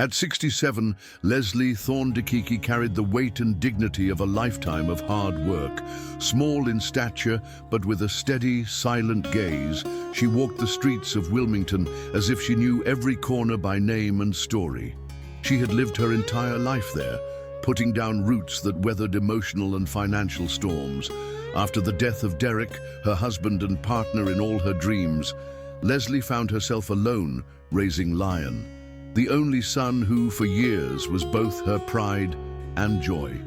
At 67, Leslie Thorne-Dikiki carried the weight and dignity of a lifetime of hard work. Small in stature, but with a steady, silent gaze, she walked the streets of Wilmington as if she knew every corner by name and story. She had lived her entire life there, putting down roots that weathered emotional and financial storms. After the death of Derek, her husband and partner in all her dreams, Leslie found herself alone, raising Lion, the only son who, for years, was both her pride and joy.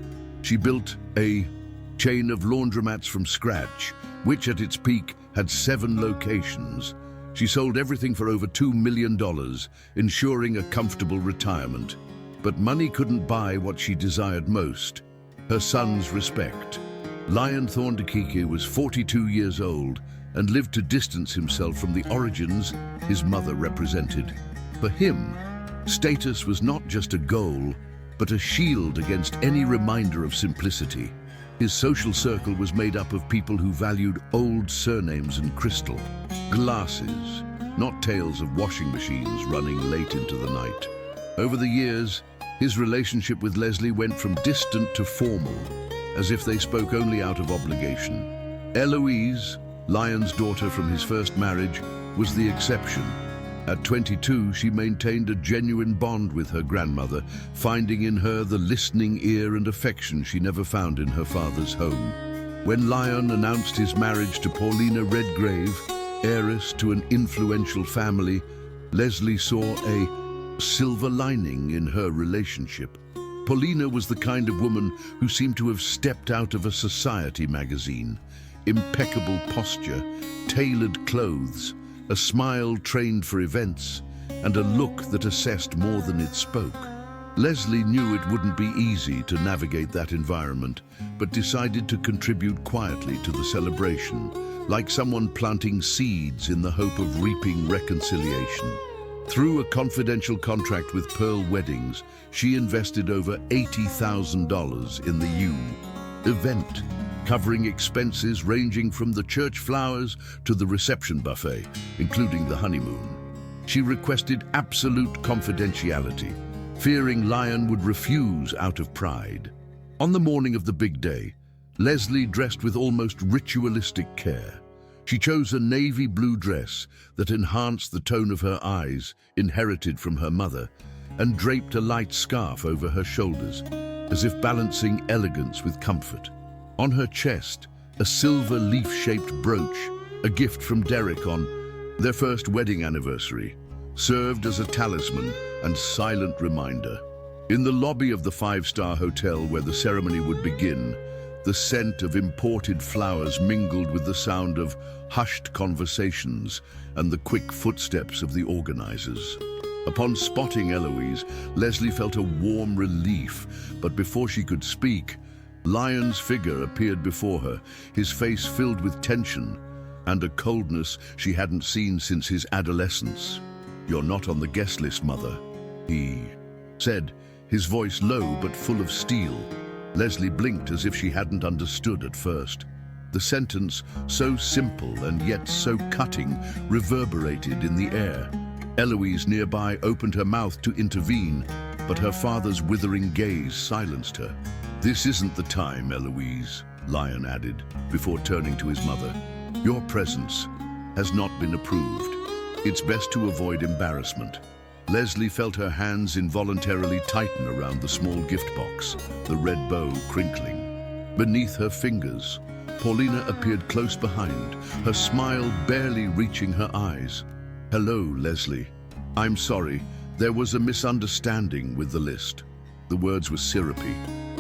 She built a chain of laundromats from scratch, which at its peak had 7 locations. She sold everything for over $2 million, ensuring a comfortable retirement. But money couldn't buy what she desired most: her son's respect. Lion Thorne-Dikiki was 42 years old and lived to distance himself from the origins his mother represented. For him, status was not just a goal, but a shield against any reminder of simplicity. His social circle was made up of people who valued old surnames and crystal. Glasses, not tales of washing machines running late into the night. Over the years, his relationship with Leslie went from distant to formal, as if they spoke only out of obligation. Eloise, Lion's daughter from his first marriage, was the exception. At 22, she maintained a genuine bond with her grandmother, finding in her the listening ear and affection she never found in her father's home. When Lion announced his marriage to Paulina Redgrave, heiress to an influential family, Leslie saw a silver lining in her relationship. Paulina was the kind of woman who seemed to have stepped out of a society magazine. Impeccable posture, tailored clothes, a smile trained for events, and a look that assessed more than it spoke. Leslie knew it wouldn't be easy to navigate that environment, but decided to contribute quietly to the celebration, like someone planting seeds in the hope of reaping reconciliation. Through a confidential contract with Pearl Weddings, she invested over $80,000 in the event, covering expenses ranging from the church flowers to the reception buffet, including the honeymoon. She requested absolute confidentiality, fearing Lion would refuse out of pride. On the morning of the big day, Leslie dressed with almost ritualistic care. She chose a navy blue dress that enhanced the tone of her eyes, inherited from her mother, and draped a light scarf over her shoulders, as if balancing elegance with comfort. On her chest, a silver leaf-shaped brooch, a gift from Derek on their first wedding anniversary, served as a talisman and silent reminder. In the lobby of the 5-star hotel where the ceremony would begin, the scent of imported flowers mingled with the sound of hushed conversations and the quick footsteps of the organizers. Upon spotting Eloise, Leslie felt a warm relief, but before she could speak, Lion's figure appeared before her, his face filled with tension and a coldness she hadn't seen since his adolescence. "You're not on the guest list, Mother," he said, his voice low but full of steel. Leslie blinked as if she hadn't understood at first. The sentence, so simple and yet so cutting, reverberated in the air. Eloise nearby opened her mouth to intervene, but her father's withering gaze silenced her. "This isn't the time, Eloise," Lion added, before turning to his mother. "Your presence has not been approved. It's best to avoid embarrassment." Leslie felt her hands involuntarily tighten around the small gift box, the red bow crinkling. Beneath her fingers, Paulina appeared close behind, her smile barely reaching her eyes. "Hello, Leslie. I'm sorry, there was a misunderstanding with the list." The words were syrupy,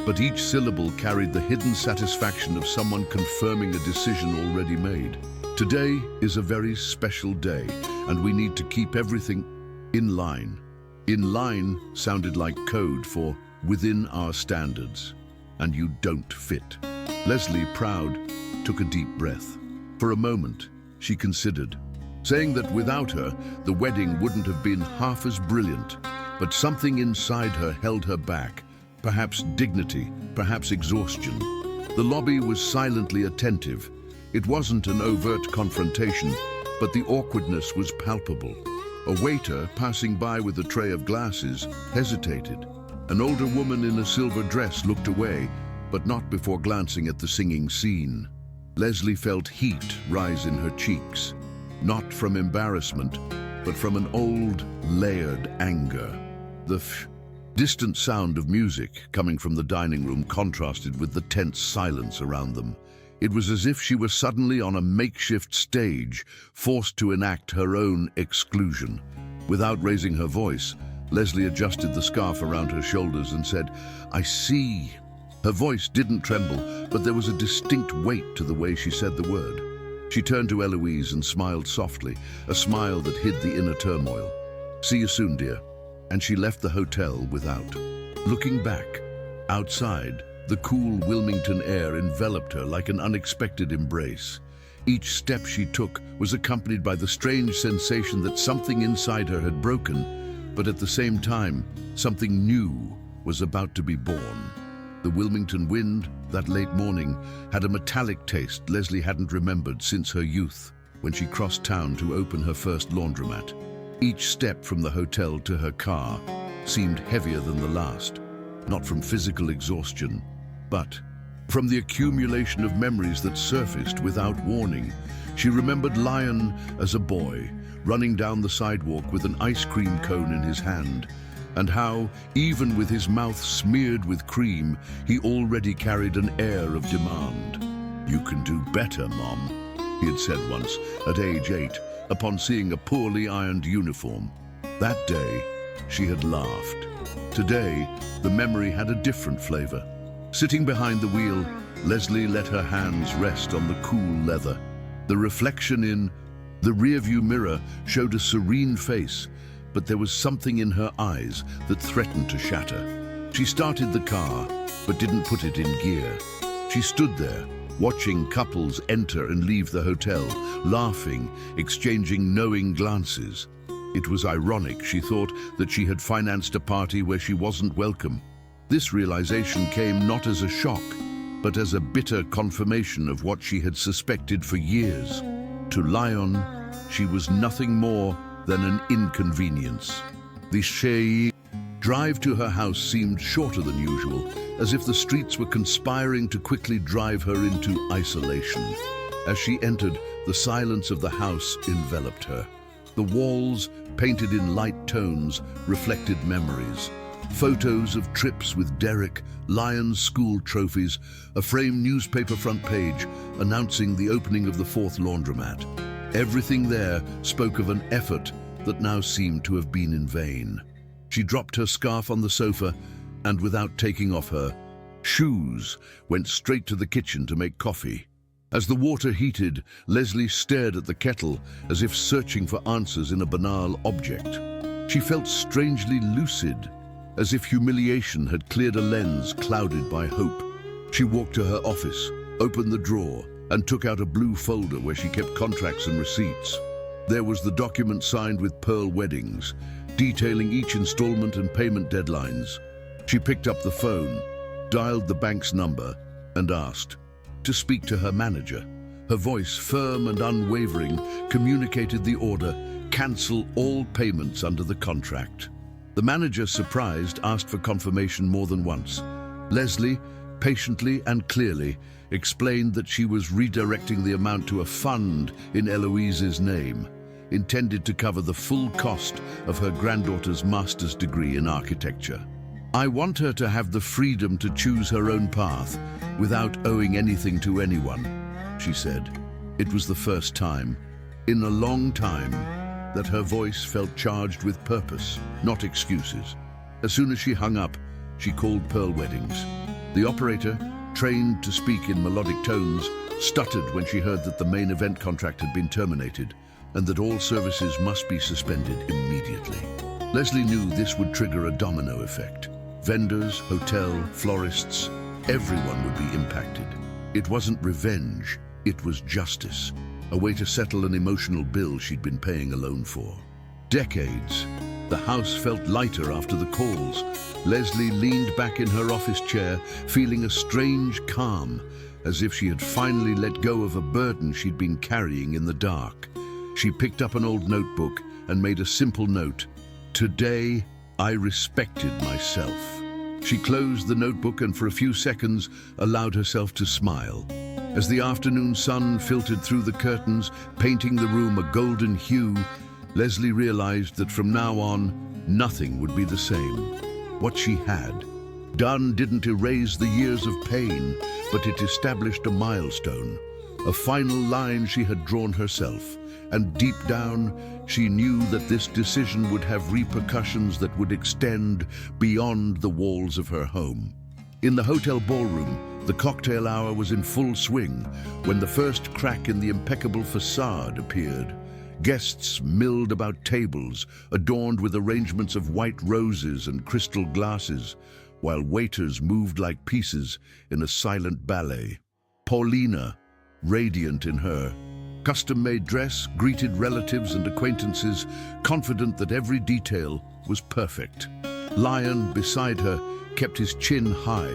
but each syllable carried the hidden satisfaction of someone confirming a decision already made. "Today is a very special day, and we need to keep everything in line." "In line" sounded like code for "within our standards," and "you don't fit." Leslie, proud, took a deep breath. For a moment, she considered, saying that without her, the wedding wouldn't have been half as brilliant, but something inside her held her back. Perhaps dignity, perhaps exhaustion. The lobby was silently attentive. It wasn't an overt confrontation, but the awkwardness was palpable. A waiter, passing by with a tray of glasses, hesitated. An older woman in a silver dress looked away, but not before glancing at the singing scene. Leslie felt heat rise in her cheeks, not from embarrassment, but from an old, layered anger. The distant sound of music coming from the dining room contrasted with the tense silence around them. It was as if she was suddenly on a makeshift stage, forced to enact her own exclusion. Without raising her voice, Leslie adjusted the scarf around her shoulders and said, "I see." Her voice didn't tremble, but there was a distinct weight to the way she said the word. She turned to Eloise and smiled softly, a smile that hid the inner turmoil. "See you soon, dear." And she left the hotel without. Looking back, outside, the cool Wilmington air enveloped her like an unexpected embrace. Each step she took was accompanied by the strange sensation that something inside her had broken, but at the same time, something new was about to be born. The Wilmington wind, that late morning, had a metallic taste Leslie hadn't remembered since her youth, when she crossed town to open her first laundromat. Each step from the hotel to her car seemed heavier than the last, not from physical exhaustion, but from the accumulation of memories that surfaced without warning. She remembered Lion as a boy, running down the sidewalk with an ice cream cone in his hand, and how, even with his mouth smeared with cream, he already carried an air of demand. "You can do better, Mom," he had said once, at age 8, upon seeing a poorly ironed uniform. That day, she had laughed. Today, the memory had a different flavor. Sitting behind the wheel, Leslie let her hands rest on the cool leather. The reflection in the rearview mirror showed a serene face, but there was something in her eyes that threatened to shatter. She started the car, but didn't put it in gear. She stood there, watching couples enter and leave the hotel, laughing, exchanging knowing glances. It was ironic, she thought, that she had financed a party where she wasn't welcome. This realization came not as a shock, but as a bitter confirmation of what she had suspected for years. To Lion, she was nothing more than an inconvenience. The drive to her house seemed shorter than usual, as if the streets were conspiring to quickly drive her into isolation. As she entered, the silence of the house enveloped her. The walls, painted in light tones, reflected memories. Photos of trips with Derek, Lion's school trophies, a framed newspaper front page announcing the opening of the 4th laundromat. Everything there spoke of an effort that now seemed to have been in vain. She dropped her scarf on the sofa and, without taking off her shoes, went straight to the kitchen to make coffee. As the water heated, Leslie stared at the kettle as if searching for answers in a banal object. She felt strangely lucid, as if humiliation had cleared a lens clouded by hope. She walked to her office, opened the drawer, and took out a blue folder where she kept contracts and receipts. There was the document signed with Pearl Weddings, detailing each installment and payment deadlines. She picked up the phone, dialed the bank's number, and asked to speak to her manager. Her voice, firm and unwavering, communicated the order: cancel all payments under the contract. The manager, surprised, asked for confirmation more than once. Leslie, patiently and clearly, explained that she was redirecting the amount to a fund in Eloise's name, intended to cover the full cost of her granddaughter's master's degree in architecture. "I want her to have the freedom to choose her own path without owing anything to anyone," she said. It was the first time, in a long time, that her voice felt charged with purpose, not excuses. As soon as she hung up, she called Pearl Weddings. The operator, trained to speak in melodic tones, stuttered when she heard that the main event contract had been terminated and that all services must be suspended immediately. Leslie knew this would trigger a domino effect. Vendors, hotel, florists, everyone would be impacted. It wasn't revenge, it was justice, a way to settle an emotional bill she'd been paying alone for. Decades. The house felt lighter after the calls. Leslie leaned back in her office chair, feeling a strange calm, as if she had finally let go of a burden she'd been carrying in the dark. She picked up an old notebook and made a simple note: "Today, I respected myself." She closed the notebook and for a few seconds allowed herself to smile. As the afternoon sun filtered through the curtains, painting the room a golden hue, Leslie realized that from now on, nothing would be the same. What she had done didn't erase the years of pain, but it established a milestone, a final line she had drawn herself. And deep down, she knew that this decision would have repercussions that would extend beyond the walls of her home. In the hotel ballroom, the cocktail hour was in full swing when the first crack in the impeccable facade appeared. Guests milled about tables, adorned with arrangements of white roses and crystal glasses, while waiters moved like pieces in a silent ballet. Paulina, radiant in her custom-made dress, greeted relatives and acquaintances, confident that every detail was perfect. Lion, beside her, kept his chin high,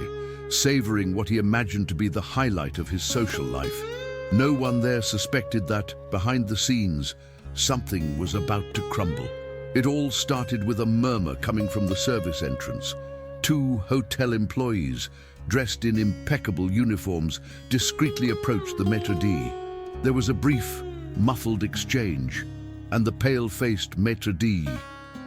savoring what he imagined to be the highlight of his social life. No one there suspected that, behind the scenes, something was about to crumble. It all started with a murmur coming from the service entrance. Two hotel employees, dressed in impeccable uniforms, discreetly approached the maître d'. There was a brief, muffled exchange, and the pale-faced maître d'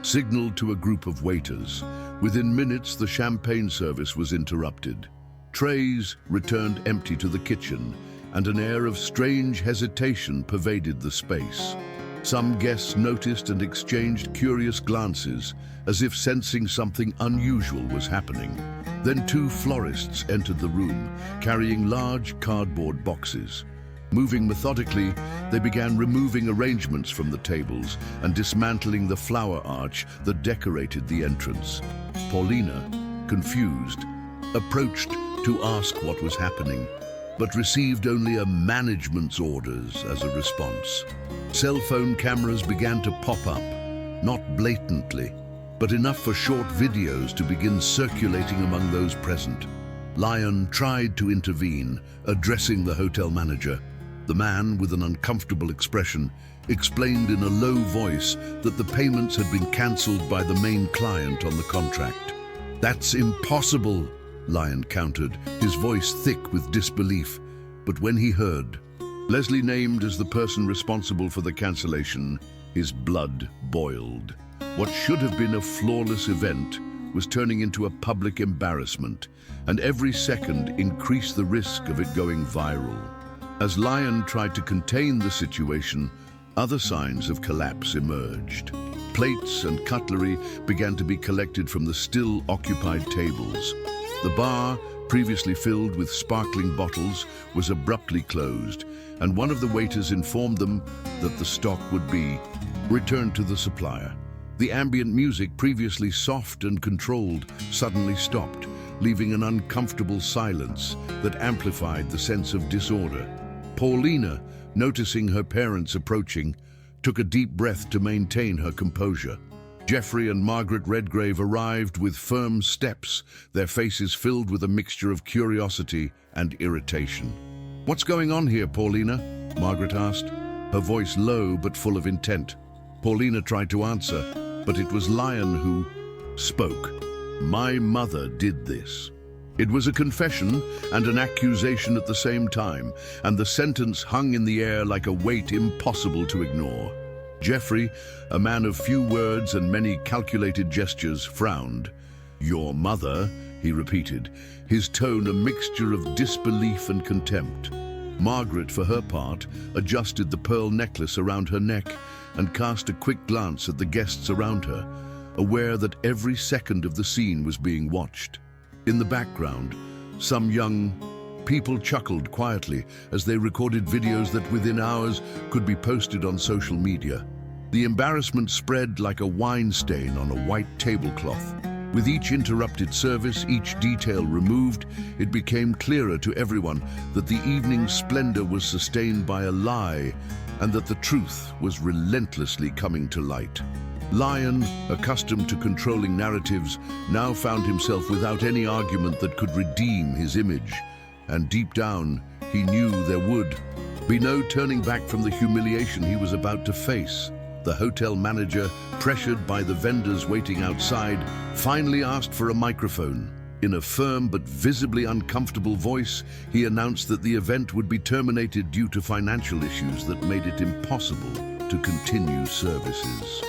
signaled to a group of waiters. Within minutes, the champagne service was interrupted. Trays returned empty to the kitchen, and an air of strange hesitation pervaded the space. Some guests noticed and exchanged curious glances, as if sensing something unusual was happening. Then two florists entered the room, carrying large cardboard boxes. Moving methodically, they began removing arrangements from the tables and dismantling the flower arch that decorated the entrance. Paulina, confused, approached to ask what was happening, but received only a management's orders as a response. Cell phone cameras began to pop up, not blatantly, but enough for short videos to begin circulating among those present. Lion tried to intervene, addressing the hotel manager. The man, with an uncomfortable expression, explained in a low voice that the payments had been cancelled by the main client on the contract. "That's impossible," Lion countered, his voice thick with disbelief. But when he heard Leslie named as the person responsible for the cancellation, his blood boiled. What should have been a flawless event was turning into a public embarrassment, and every second increased the risk of it going viral. As Lion tried to contain the situation, other signs of collapse emerged. Plates and cutlery began to be collected from the still occupied tables. The bar, previously filled with sparkling bottles, was abruptly closed, and one of the waiters informed them that the stock would be returned to the supplier. The ambient music, previously soft and controlled, suddenly stopped, leaving an uncomfortable silence that amplified the sense of disorder. Paulina, noticing her parents approaching, took a deep breath to maintain her composure. Jeffrey and Margaret Redgrave arrived with firm steps, their faces filled with a mixture of curiosity and irritation. "What's going on here, Paulina?" Margaret asked, her voice low but full of intent. Paulina tried to answer, but it was Lion who spoke. "My mother did this." It was a confession and an accusation at the same time, and the sentence hung in the air like a weight impossible to ignore. Jeffrey, a man of few words and many calculated gestures, frowned. "Your mother," he repeated, his tone a mixture of disbelief and contempt. Margaret, for her part, adjusted the pearl necklace around her neck and cast a quick glance at the guests around her, aware that every second of the scene was being watched. In the background, some young people chuckled quietly as they recorded videos that within hours could be posted on social media. The embarrassment spread like a wine stain on a white tablecloth. With each interrupted service, each detail removed, it became clearer to everyone that the evening's splendor was sustained by a lie and that the truth was relentlessly coming to light. Lion, accustomed to controlling narratives, now found himself without any argument that could redeem his image. And deep down, he knew there would be no turning back from the humiliation he was about to face. The hotel manager, pressured by the vendors waiting outside, finally asked for a microphone. In a firm but visibly uncomfortable voice, he announced that the event would be terminated due to financial issues that made it impossible to continue services.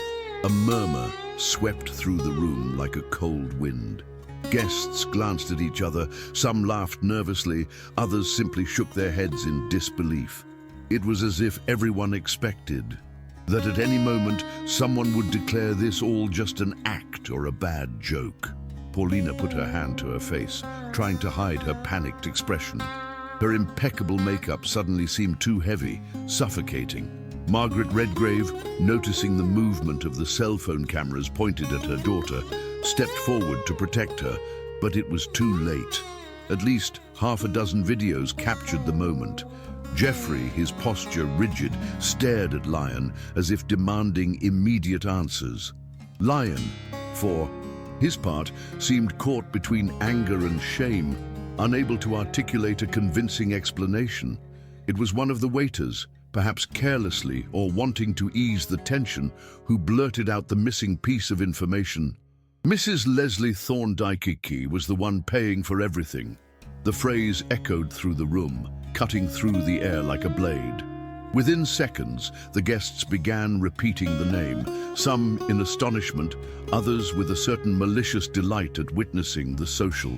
A murmur swept through the room like a cold wind. Guests glanced at each other, some laughed nervously, others simply shook their heads in disbelief. It was as if everyone expected that at any moment someone would declare this all just an act or a bad joke. Paulina put her hand to her face, trying to hide her panicked expression. Her impeccable makeup suddenly seemed too heavy, suffocating. Margaret Redgrave, noticing the movement of the cell phone cameras pointed at her daughter, stepped forward to protect her, but it was too late. At least half a dozen videos captured the moment. Jeffrey, his posture rigid, stared at Lion as if demanding immediate answers. Lion, for his part, seemed caught between anger and shame, unable to articulate a convincing explanation. It was one of the waiters, perhaps carelessly or wanting to ease the tension, who blurted out the missing piece of information. Mrs. Leslie Thorndike was the one paying for everything. The phrase echoed through the room, cutting through the air like a blade. Within seconds, the guests began repeating the name, some in astonishment, others with a certain malicious delight at witnessing the social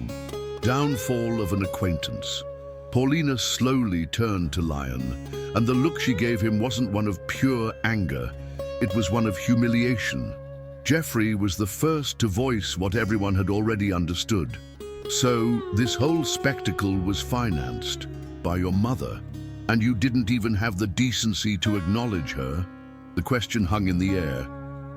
downfall of an acquaintance. Paulina slowly turned to Lion, and the look she gave him wasn't one of pure anger, it was one of humiliation. Jeffrey was the first to voice what everyone had already understood. So, this whole spectacle was financed by your mother, and you didn't even have the decency to acknowledge her? The question hung in the air,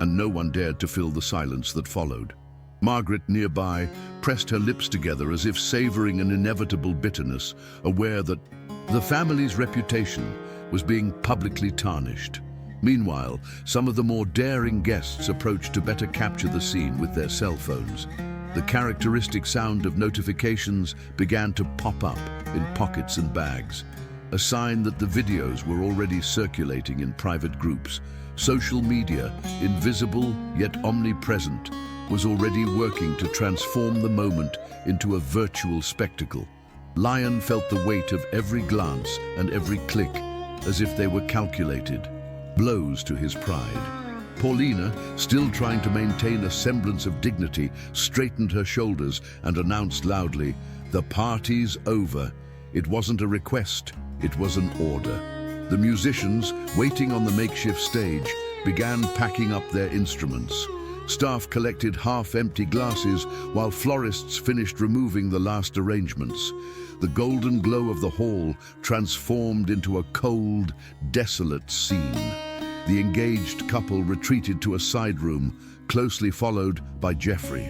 and no one dared to fill the silence that followed. Margaret, nearby, pressed her lips together as if savoring an inevitable bitterness, aware that the family's reputation was being publicly tarnished. Meanwhile, some of the more daring guests approached to better capture the scene with their cell phones. The characteristic sound of notifications began to pop up in pockets and bags, a sign that the videos were already circulating in private groups. Social media, invisible yet omnipresent, was already working to transform the moment into a virtual spectacle. Lion felt the weight of every glance and every click, as if they were calculated, blows to his pride. Paulina, still trying to maintain a semblance of dignity, straightened her shoulders and announced loudly, "The party's over." It wasn't a request, it was an order. The musicians, waiting on the makeshift stage, began packing up their instruments. Staff collected half-empty glasses while florists finished removing the last arrangements. The golden glow of the hall transformed into a cold, desolate scene. The engaged couple retreated to a side room, closely followed by Jeffrey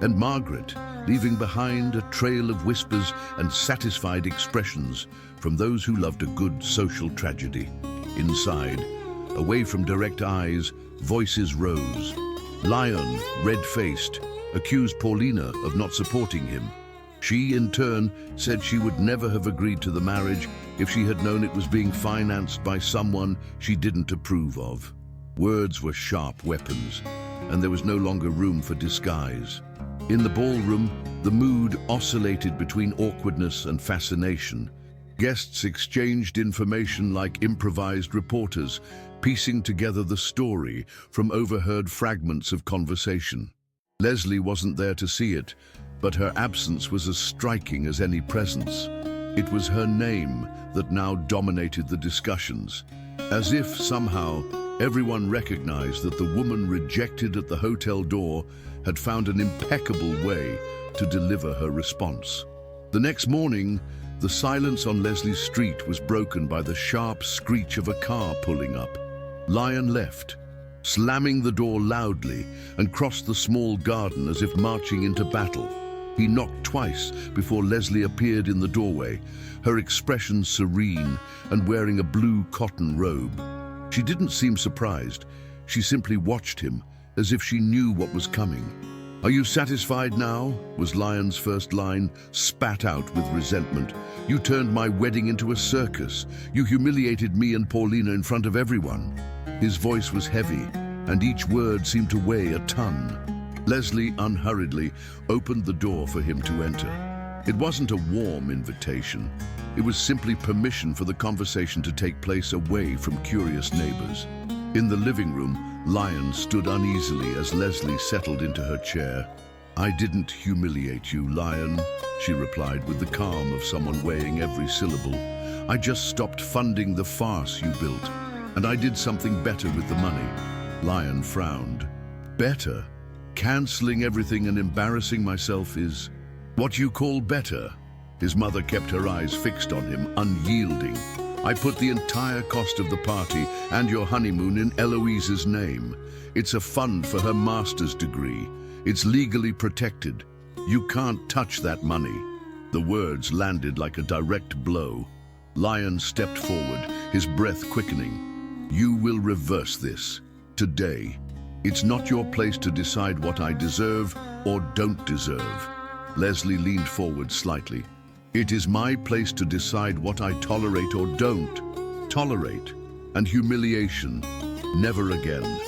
and Margaret, leaving behind a trail of whispers and satisfied expressions from those who loved a good social tragedy. Inside, away from direct eyes, voices rose. Lion, red-faced, accused Paulina of not supporting him. She, in turn, said she would never have agreed to the marriage if she had known it was being financed by someone she didn't approve of. Words were sharp weapons, and there was no longer room for disguise. In the ballroom, the mood oscillated between awkwardness and fascination. Guests exchanged information like improvised reporters, piecing together the story from overheard fragments of conversation. Leslie wasn't there to see it, but her absence was as striking as any presence. It was her name that now dominated the discussions, as if somehow everyone recognized that the woman rejected at the hotel door had found an impeccable way to deliver her response. The next morning, the silence on Leslie's street was broken by the sharp screech of a car pulling up. Lion left, slamming the door loudly, and crossed the small garden as if marching into battle. He knocked twice before Leslie appeared in the doorway, her expression serene and wearing a blue cotton robe. She didn't seem surprised. She simply watched him as if she knew what was coming. "Are you satisfied now?" was Lion's first line, spat out with resentment. "You turned my wedding into a circus. You humiliated me and Paulina in front of everyone." His voice was heavy, and each word seemed to weigh a ton. Leslie unhurriedly opened the door for him to enter. It wasn't a warm invitation. It was simply permission for the conversation to take place away from curious neighbors. In the living room, Lion stood uneasily as Leslie settled into her chair. "I didn't humiliate you, Lion," she replied with the calm of someone weighing every syllable. "I just stopped funding the farce you built, and I did something better with the money." Lion frowned. "Better? Canceling everything and embarrassing myself is what you call better?" His mother kept her eyes fixed on him, unyielding. "I put the entire cost of the party and your honeymoon in Eloise's name. It's a fund for her master's degree. It's legally protected. You can't touch that money." The words landed like a direct blow. Lion stepped forward, his breath quickening. "You will reverse this. Today. It's not your place to decide what I deserve or don't deserve." Leslie leaned forward slightly. "It is my place to decide what I tolerate or don't tolerate. And humiliation, never again."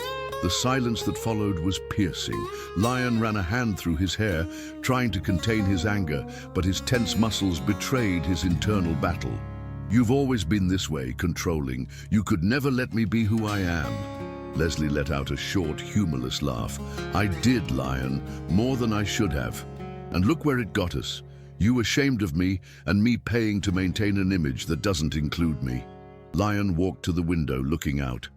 The silence that followed was piercing. Lion ran a hand through his hair, trying to contain his anger, but his tense muscles betrayed his internal battle. "You've always been this way, controlling. You could never let me be who I am." Leslie let out a short, humorless laugh. "I did, Lion, more than I should have. And look where it got us. You ashamed of me, and me paying to maintain an image that doesn't include me." Lion walked to the window, looking out.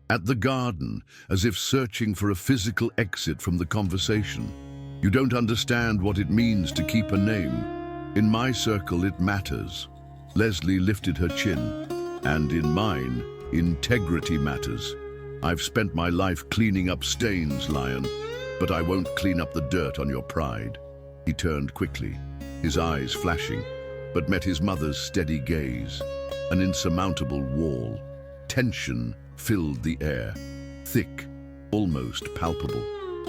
At the garden, as if searching for a physical exit from the conversation. "You don't understand what it means to keep a name. In my circle, it matters." Leslie lifted her chin. "And in mine, integrity matters. I've spent my life cleaning up stains, Lion, but I won't clean up the dirt on your pride." He turned quickly, his eyes flashing, but met his mother's steady gaze. An insurmountable wall. Tension filled the air, thick, almost palpable.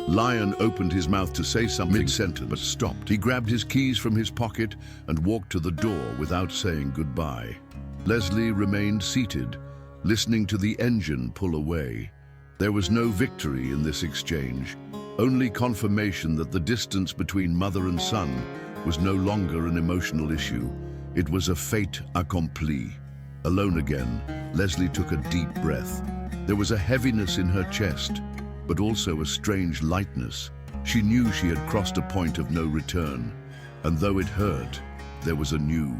Lion opened his mouth to say something mid-sentence, but stopped. He grabbed his keys from his pocket and walked to the door without saying goodbye. Leslie remained seated, listening to the engine pull away. There was no victory in this exchange, only confirmation that the distance between mother and son was no longer an emotional issue. It was a fait accompli. Alone again, Leslie took a deep breath. There was a heaviness in her chest, but also a strange lightness. She knew she had crossed a point of no return, and though it hurt, there was a new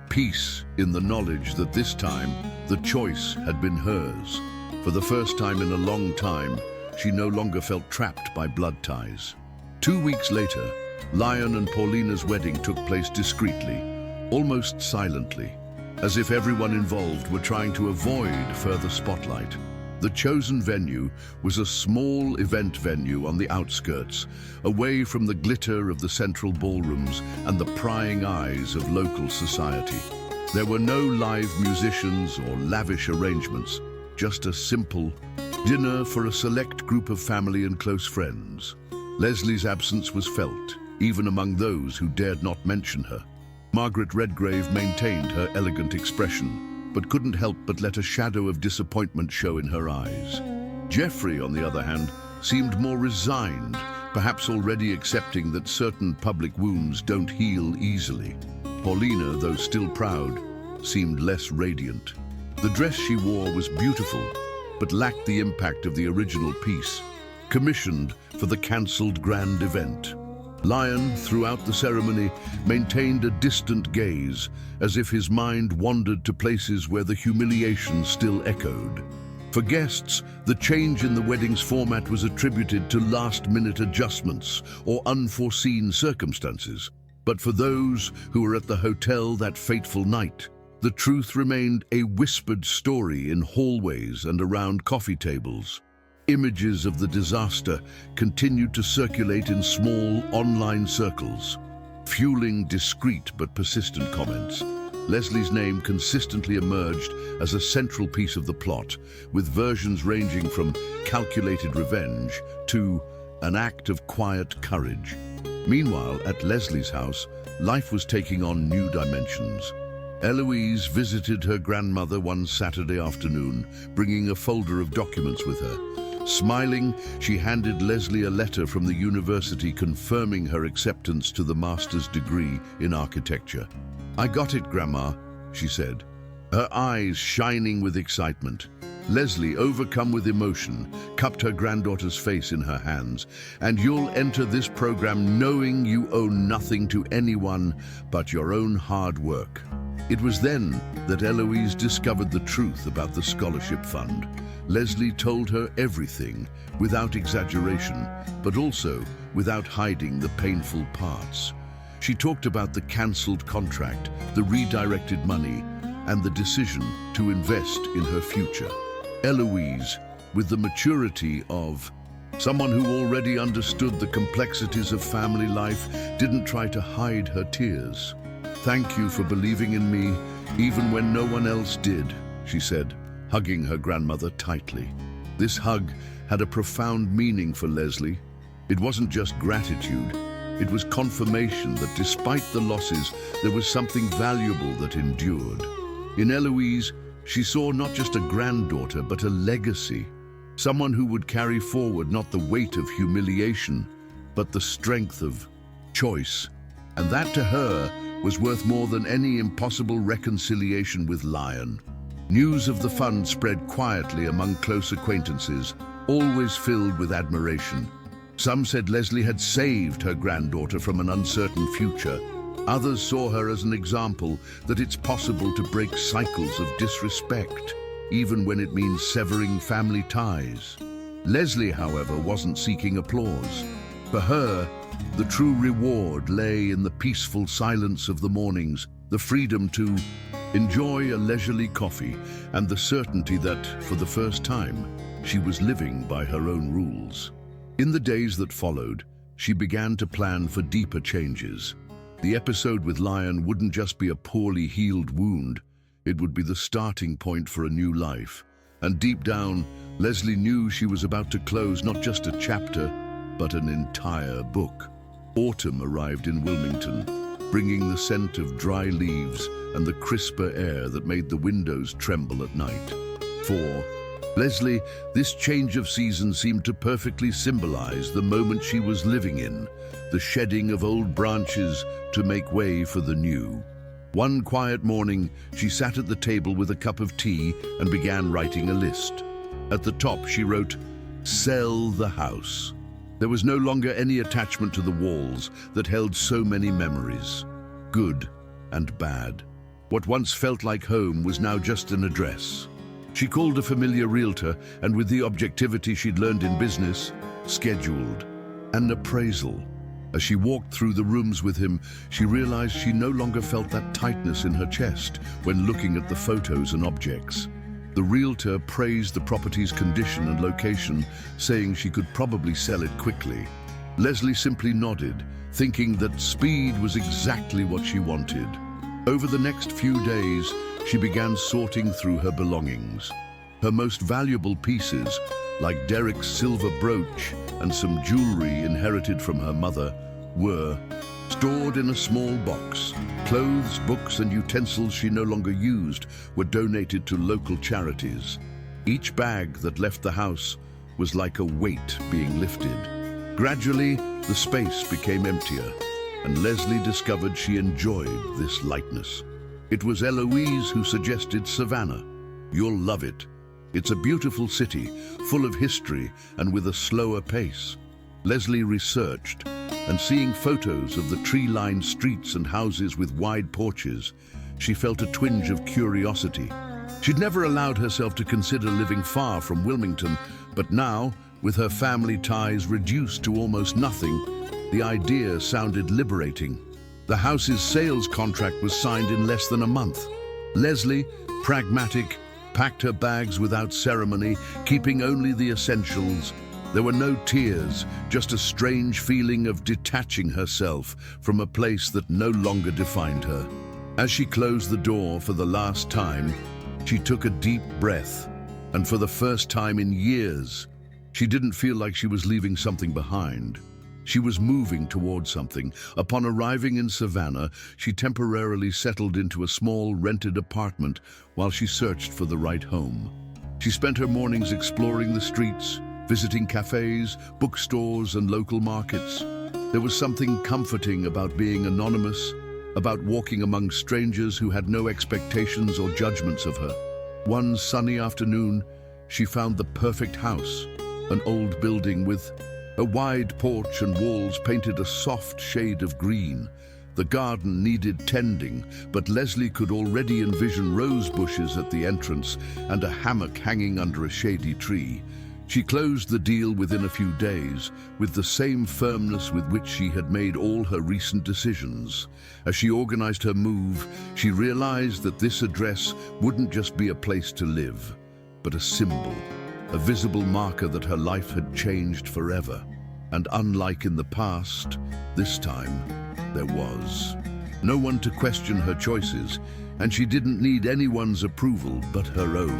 peace in the knowledge that this time the choice had been hers. For the first time in a long time, she no longer felt trapped by blood ties. 2 weeks later, Lion and Paulina's wedding took place discreetly, almost silently, as if everyone involved were trying to avoid further spotlight. The chosen venue was a small event venue on the outskirts, away from the glitter of the central ballrooms and the prying eyes of local society. There were no live musicians or lavish arrangements, just a simple dinner for a select group of family and close friends. Leslie's absence was felt, even among those who dared not mention her. Margaret Redgrave maintained her elegant expression, but couldn't help but let a shadow of disappointment show in her eyes. Geoffrey, on the other hand, seemed more resigned, perhaps already accepting that certain public wounds don't heal easily. Paulina, though still proud, seemed less radiant. The dress she wore was beautiful, but lacked the impact of the original piece, commissioned for the cancelled grand event. Lion, throughout the ceremony, maintained a distant gaze, as if his mind wandered to places where the humiliation still echoed. For guests, the change in the wedding's format was attributed to last-minute adjustments or unforeseen circumstances. But for those who were at the hotel that fateful night, the truth remained a whispered story in hallways and around coffee tables. Images of the disaster continued to circulate in small online circles, fueling discreet but persistent comments. Leslie's name consistently emerged as a central piece of the plot, with versions ranging from calculated revenge to an act of quiet courage. Meanwhile, at Leslie's house, life was taking on new dimensions. Eloise visited her grandmother one Saturday afternoon, bringing a folder of documents with her. Smiling, she handed Leslie a letter from the university confirming her acceptance to the master's degree in architecture. "I got it, Grandma," she said, her eyes shining with excitement. Leslie, overcome with emotion, cupped her granddaughter's face in her hands. "And you'll enter this program knowing you owe nothing to anyone but your own hard work." It was then that Eloise discovered the truth about the scholarship fund. Leslie told her everything, without exaggeration, but also without hiding the painful parts. She talked about the cancelled contract, the redirected money, and the decision to invest in her future. Eloise, with the maturity of someone who already understood the complexities of family life, didn't try to hide her tears. "Thank you for believing in me, even when no one else did," she said, hugging her grandmother tightly. This hug had a profound meaning for Leslie. It wasn't just gratitude, it was confirmation that despite the losses, there was something valuable that endured. In Eloise, she saw not just a granddaughter, but a legacy. Someone who would carry forward not the weight of humiliation, but the strength of choice. And that to her was worth more than any impossible reconciliation with Lion. News of the fund spread quietly among close acquaintances, always filled with admiration. Some said Leslie had saved her granddaughter from an uncertain future. Others saw her as an example that it's possible to break cycles of disrespect, even when it means severing family ties. Leslie, however, wasn't seeking applause. For her, the true reward lay in the peaceful silence of the mornings, the freedom to enjoy a leisurely coffee, and the certainty that, for the first time, she was living by her own rules. In the days that followed, she began to plan for deeper changes. The episode with Lion wouldn't just be a poorly healed wound, it would be the starting point for a new life. And deep down, Leslie knew she was about to close not just a chapter, but an entire book. Autumn arrived in Wilmington, bringing the scent of dry leaves and the crisper air that made the windows tremble at night. For Leslie, this change of season seemed to perfectly symbolize the moment she was living in, the shedding of old branches to make way for the new. One quiet morning, she sat at the table with a cup of tea and began writing a list. At the top, she wrote, "Sell the house." There was no longer any attachment to the walls that held so many memories, good and bad. What once felt like home was now just an address. She called a familiar realtor, and with the objectivity she'd learned in business, scheduled an appraisal. As she walked through the rooms with him, she realized she no longer felt that tightness in her chest when looking at the photos and objects. The realtor praised the property's condition and location, saying she could probably sell it quickly. Leslie simply nodded, thinking that speed was exactly what she wanted. Over the next few days, she began sorting through her belongings. Her most valuable pieces, like Derek's silver brooch and some jewelry inherited from her mother, were stored in a small box. Clothes, books, and utensils she no longer used were donated to local charities. Each bag that left the house was like a weight being lifted. Gradually, the space became emptier, and Leslie discovered she enjoyed this lightness. It was Eloise who suggested Savannah. "You'll love it. It's a beautiful city, full of history and with a slower pace." Leslie researched, and seeing photos of the tree-lined streets and houses with wide porches, she felt a twinge of curiosity. She'd never allowed herself to consider living far from Wilmington, but now, with her family ties reduced to almost nothing, the idea sounded liberating. The house's sales contract was signed in less than a month. Leslie, pragmatic, packed her bags without ceremony, keeping only the essentials. There were no tears, just a strange feeling of detaching herself from a place that no longer defined her. As she closed the door for the last time, she took a deep breath, and for the first time in years, she didn't feel like she was leaving something behind. She was moving toward something. Upon arriving in Savannah, she temporarily settled into a small rented apartment while she searched for the right home. She spent her mornings exploring the streets, visiting cafes, bookstores, and local markets. There was something comforting about being anonymous, about walking among strangers who had no expectations or judgments of her. One sunny afternoon, she found the perfect house, an old building with a wide porch and walls painted a soft shade of green. The garden needed tending, but Leslie could already envision rose bushes at the entrance and a hammock hanging under a shady tree. She closed the deal within a few days, with the same firmness with which she had made all her recent decisions. As she organized her move, she realized that this address wouldn't just be a place to live, but a symbol, a visible marker that her life had changed forever. And unlike in the past, this time there was no one to question her choices, and she didn't need anyone's approval but her own.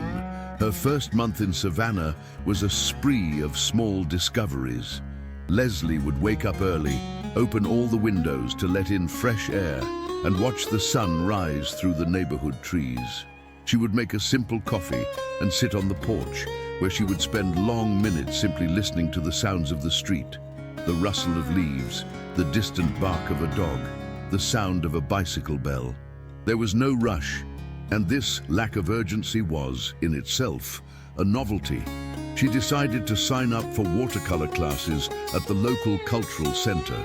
Her first month in Savannah was a spree of small discoveries. Leslie would wake up early, open all the windows to let in fresh air, and watch the sun rise through the neighborhood trees. She would make a simple coffee and sit on the porch, where she would spend long minutes simply listening to the sounds of the street, the rustle of leaves, the distant bark of a dog, the sound of a bicycle bell. There was no rush, and this lack of urgency was, in itself, a novelty. She decided to sign up for watercolor classes at the local cultural center.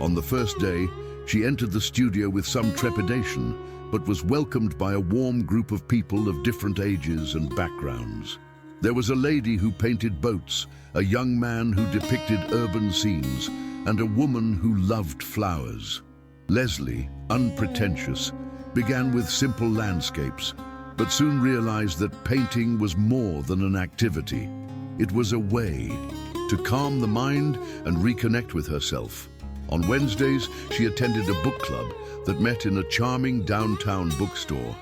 On the first day, she entered the studio with some trepidation, but was welcomed by a warm group of people of different ages and backgrounds. There was a lady who painted boats, a young man who depicted urban scenes, and a woman who loved flowers. Leslie, unpretentious, began with simple landscapes, but soon realized that painting was more than an activity. It was a way to calm the mind and reconnect with herself. On Wednesdays, she attended a book club that met in a charming downtown bookstore.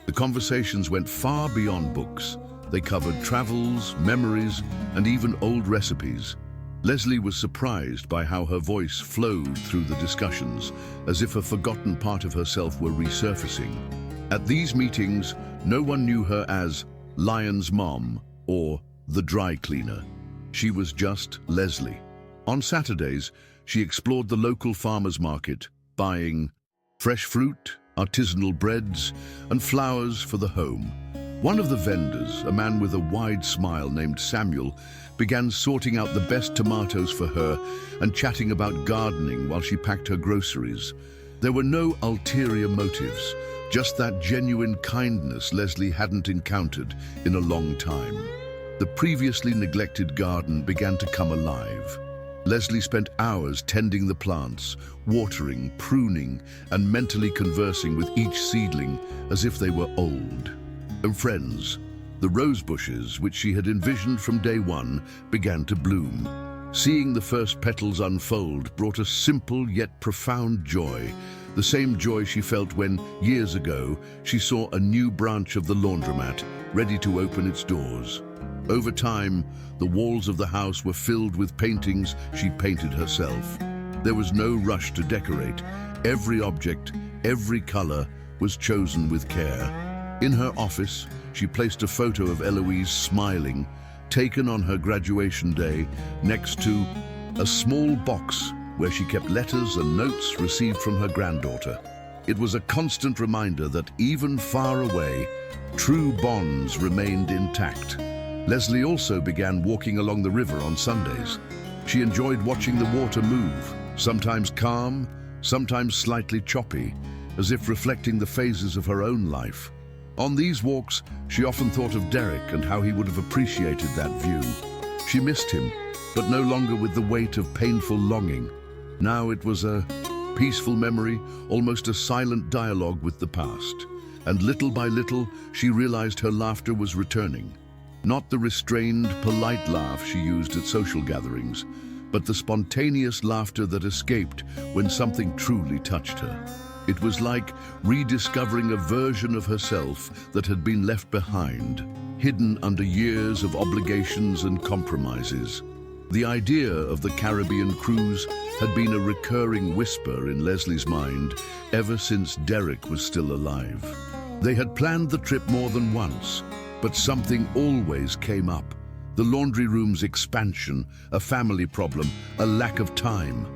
The conversations went far beyond books. They covered travels, memories, and even old recipes. Leslie was surprised by how her voice flowed through the discussions, as if a forgotten part of herself were resurfacing. At these meetings, no one knew her as Lion's Mom or the dry cleaner. She was just Leslie. On Saturdays, she explored the local farmers market, buying fresh fruit, artisanal breads, and flowers for the home. One of the vendors, a man with a wide smile named Samuel, began sorting out the best tomatoes for her and chatting about gardening while she packed her groceries. There were no ulterior motives, just that genuine kindness Leslie hadn't encountered in a long time. The previously neglected garden began to come alive. Leslie spent hours tending the plants, watering, pruning, and mentally conversing with each seedling as if they were old. And friends, the rose bushes, which she had envisioned from day one, began to bloom. Seeing the first petals unfold brought a simple yet profound joy, the same joy she felt when, years ago, she saw a new branch of the laundromat ready to open its doors. Over time, the walls of the house were filled with paintings she painted herself. There was no rush to decorate. Every object, every color was chosen with care. In her office, she placed a photo of Eloise smiling, taken on her graduation day, next to a small box where she kept letters and notes received from her granddaughter. It was a constant reminder that even far away, true bonds remained intact. Leslie also began walking along the river on Sundays. She enjoyed watching the water move, sometimes calm, sometimes slightly choppy, as if reflecting the phases of her own life. On these walks, she often thought of Derek and how he would have appreciated that view. She missed him, but no longer with the weight of painful longing. Now it was a peaceful memory, almost a silent dialogue with the past. And little by little, she realized her laughter was returning. Not the restrained, polite laugh she used at social gatherings, but the spontaneous laughter that escaped when something truly touched her. It was like rediscovering a version of herself that had been left behind, hidden under years of obligations and compromises. The idea of the Caribbean cruise had been a recurring whisper in Leslie's mind ever since Derek was still alive. They had planned the trip more than once, but something always came up. The laundry room's expansion, a family problem, a lack of time.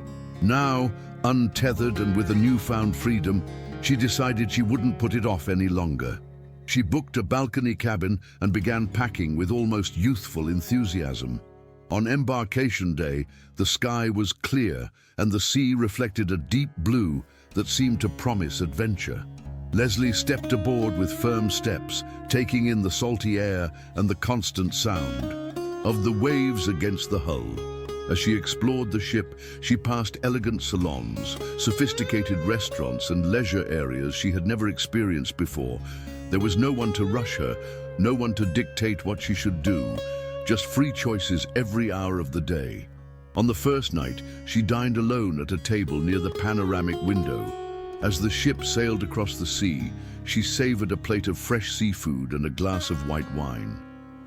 Now, untethered and with a newfound freedom, she decided she wouldn't put it off any longer. She booked a balcony cabin and began packing with almost youthful enthusiasm. On embarkation day, the sky was clear and the sea reflected a deep blue that seemed to promise adventure. Leslie stepped aboard with firm steps, taking in the salty air and the constant sound of the waves against the hull. As she explored the ship, she passed elegant salons, sophisticated restaurants and leisure areas she had never experienced before. There was no one to rush her, no one to dictate what she should do. Just free choices every hour of the day. On the first night, she dined alone at a table near the panoramic window. As the ship sailed across the sea, she savored a plate of fresh seafood and a glass of white wine.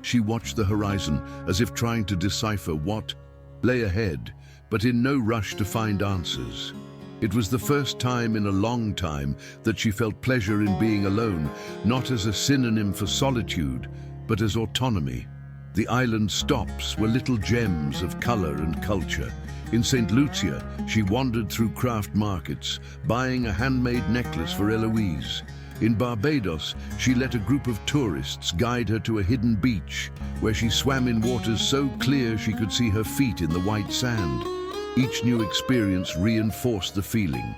She watched the horizon as if trying to decipher what lay ahead, but in no rush to find answers. It was the first time in a long time that she felt pleasure in being alone, not as a synonym for solitude, but as autonomy. The island stops were little gems of color and culture. In St. Lucia, she wandered through craft markets, buying a handmade necklace for Eloise. In Barbados, she let a group of tourists guide her to a hidden beach, where she swam in waters so clear she could see her feet in the white sand. Each new experience reinforced the feeling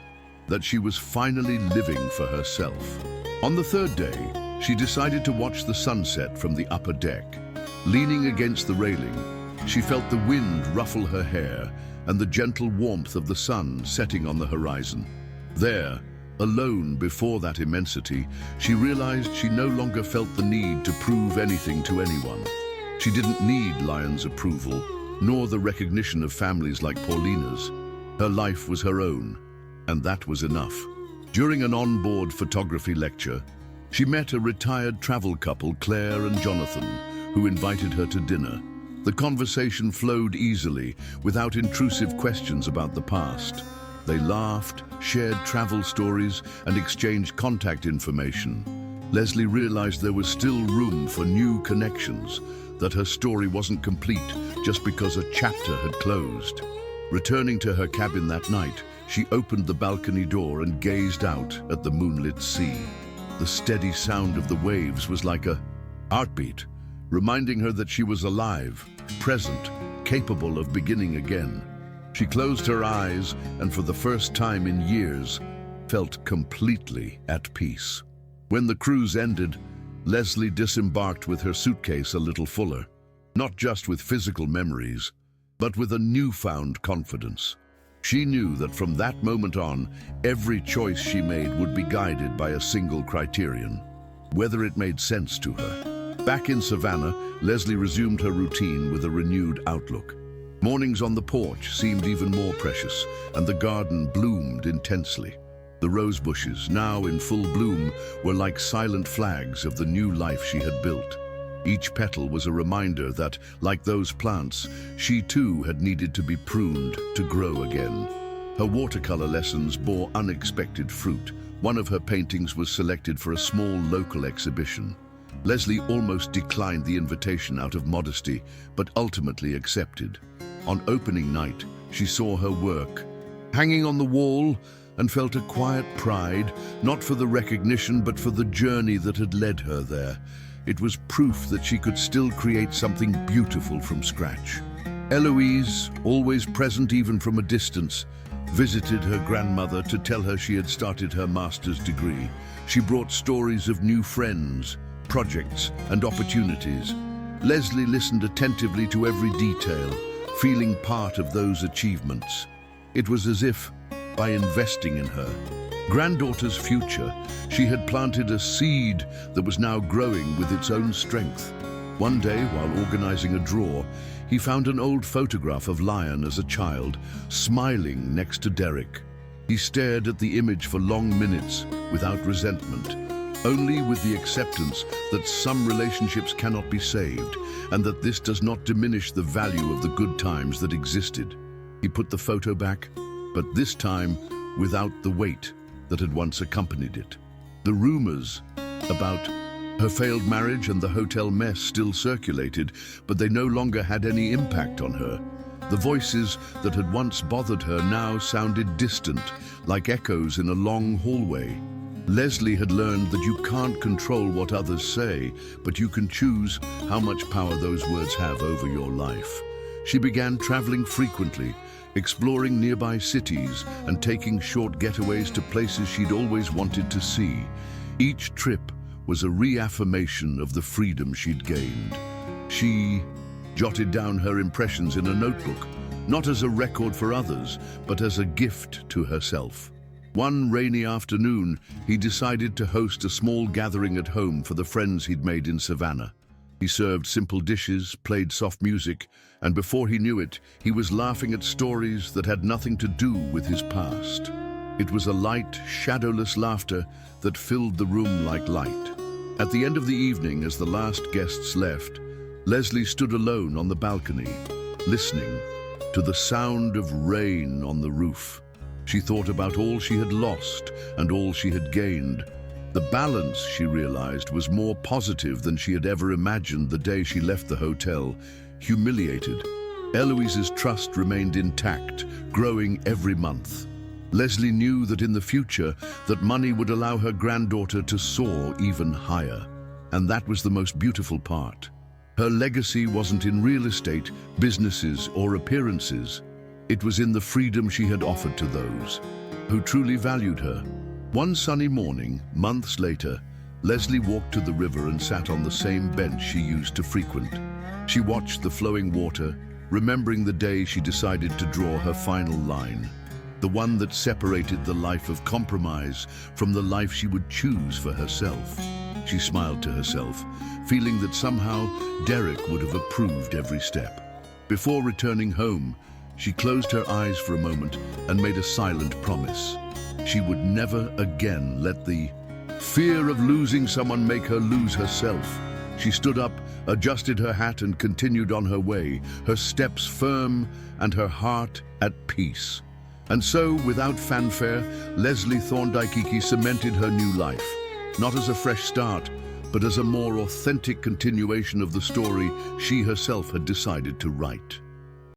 that she was finally living for herself. On the third day, she decided to watch the sunset from the upper deck. Leaning against the railing, she felt the wind ruffle her hair and the gentle warmth of the sun setting on the horizon. There, alone before that immensity, she realized she no longer felt the need to prove anything to anyone. She didn't need Lion's approval, nor the recognition of families like Paulina's. Her life was her own, and that was enough. During an on-board photography lecture, she met a retired travel couple, Claire and Jonathan, who invited her to dinner. The conversation flowed easily, without intrusive questions about the past. They laughed, shared travel stories, and exchanged contact information. Leslie realized there was still room for new connections, that her story wasn't complete just because a chapter had closed. Returning to her cabin that night, she opened the balcony door and gazed out at the moonlit sea. The steady sound of the waves was like a heartbeat, reminding her that she was alive, present, capable of beginning again. She closed her eyes and for the first time in years, felt completely at peace. When the cruise ended, Leslie disembarked with her suitcase a little fuller, not just with physical memories, but with a newfound confidence. She knew that from that moment on, every choice she made would be guided by a single criterion: whether it made sense to her. Back in Savannah, Leslie resumed her routine with a renewed outlook. Mornings on the porch seemed even more precious, and the garden bloomed intensely. The rose bushes, now in full bloom, were like silent flags of the new life she had built. Each petal was a reminder that, like those plants, she too had needed to be pruned to grow again. Her watercolor lessons bore unexpected fruit. One of her paintings was selected for a small local exhibition. Leslie almost declined the invitation out of modesty, but ultimately accepted. On opening night, she saw her work hanging on the wall and felt a quiet pride, not for the recognition but for the journey that had led her there. It was proof that she could still create something beautiful from scratch. Eloise, always present even from a distance, visited her grandmother to tell her she had started her master's degree. She brought stories of new friends, projects, and opportunities. Leslie listened attentively to every detail, feeling part of those achievements. It was as if, by investing in her granddaughter's future, she had planted a seed that was now growing with its own strength. One day, while organizing a drawer, he found an old photograph of Lion as a child, smiling next to Derek. He stared at the image for long minutes without resentment. only with the acceptance that some relationships cannot be saved and that this does not diminish the value of the good times that existed. He put the photo back, but this time without the weight that had once accompanied it. The rumors about her failed marriage and the hotel mess still circulated, but they no longer had any impact on her. The voices that had once bothered her now sounded distant, like echoes in a long hallway. Leslie had learned that you can't control what others say, but you can choose how much power those words have over your life. She began traveling frequently, exploring nearby cities and taking short getaways to places she'd always wanted to see. Each trip was a reaffirmation of the freedom she'd gained. She jotted down her impressions in a notebook, not as a record for others, but as a gift to herself. One rainy afternoon, he decided to host a small gathering at home for the friends he'd made in Savannah. He served simple dishes, played soft music, and before he knew it, he was laughing at stories that had nothing to do with his past. It was a light, shadowless laughter that filled the room like light. At the end of the evening, as the last guests left, Leslie stood alone on the balcony, listening to the sound of rain on the roof. She thought about all she had lost and all she had gained. The balance, she realized, was more positive than she had ever imagined the day she left the hotel. Humiliated, Eloise's trust remained intact, growing every month. Leslie knew that in the future, that money would allow her granddaughter to soar even higher. And that was the most beautiful part. Her legacy wasn't in real estate, businesses, or appearances. It was in the freedom she had offered to those who truly valued her. One sunny morning, months later, Leslie walked to the river and sat on the same bench she used to frequent. She watched the flowing water, remembering the day she decided to draw her final line, the one that separated the life of compromise from the life she would choose for herself. She smiled to herself, feeling that somehow Derek would have approved every step. Before returning home, she closed her eyes for a moment and made a silent promise. She would never again let the fear of losing someone make her lose herself. She stood up, adjusted her hat, and continued on her way, her steps firm and her heart at peace. And so, without fanfare, Leslie Thorndike cemented her new life, not as a fresh start, but as a more authentic continuation of the story she herself had decided to write.